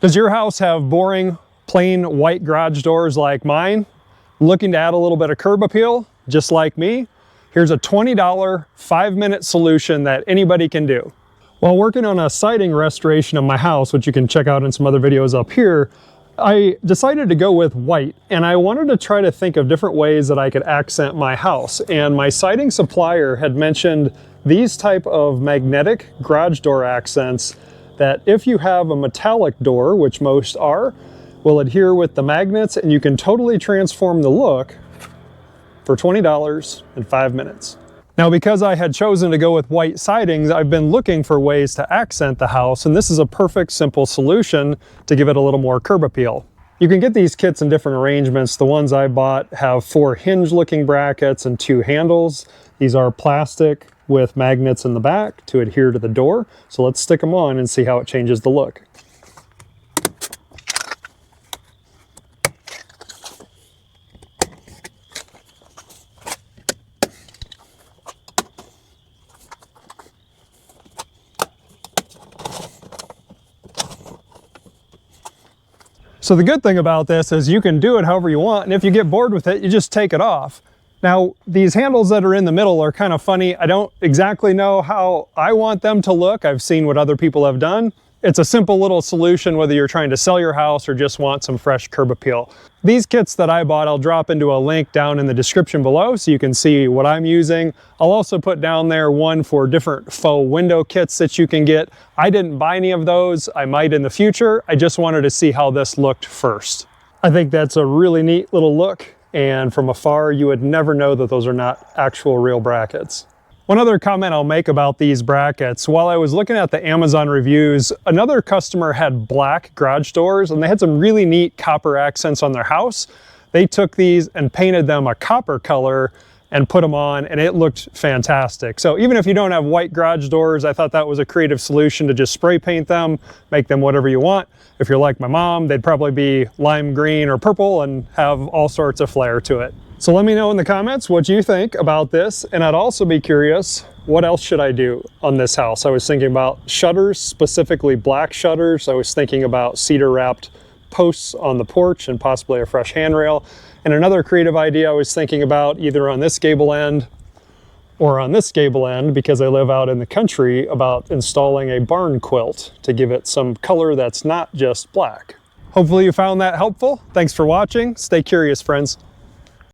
Does your house have boring, plain white garage doors like mine? Looking to add a little bit of curb appeal, just like me? Here's a $20, 5-minute solution that anybody can do. While working on a siding restoration of my house, which you can check out in some other videos up here, I decided to go with white, and I wanted to try to think of different ways that I could accent my house. And my siding supplier had mentioned these type of magnetic garage door accents that if you have a metallic door, which most are, will adhere with the magnets, and you can totally transform the look for $20 in 5 minutes. Now, because I had chosen to go with white sidings, I've been looking for ways to accent the house, and this is a perfect, simple solution to give it a little more curb appeal. You can get these kits in different arrangements. The ones I bought have 4 hinge-looking brackets and 2 handles. These are plastic with magnets in the back to adhere to the door. So let's stick them on and see how it changes the look. So the good thing about this is you can do it however you want, and if you get bored with it, you just take it off. Now, these handles that are in the middle are kind of funny. I don't exactly know how I want them to look. I've seen what other people have done. It's a simple little solution whether you're trying to sell your house or just want some fresh curb appeal. These kits that I bought, I'll drop into a link down in the description below so you can see what I'm using. I'll also put down there one for different faux window kits that you can get. I didn't buy any of those. I might in the future. I just wanted to see how this looked first. I think that's a really neat little look, and from afar you would never know that those are not actual real brackets. One other comment I'll make about these brackets, while I was looking at the Amazon reviews, another customer had black garage doors and they had some really neat copper accents on their house. They took these and painted them a copper color and put them on, and it looked fantastic. So even if you don't have white garage doors, I thought that was a creative solution to just spray paint them, make them whatever you want. If you're like my mom, they'd probably be lime green or purple and have all sorts of flair to it. So let me know in the comments what you think about this, and I'd also be curious, what else should I do on this house? I was thinking about shutters, specifically black shutters. I was thinking about cedar wrapped posts on the porch and possibly a fresh handrail. And another creative idea I was thinking about, either on this gable end or on this gable end, because I live out in the country, about installing a barn quilt to give it some color that's not just black. Hopefully you found that helpful. Thanks for watching. Stay curious, friends.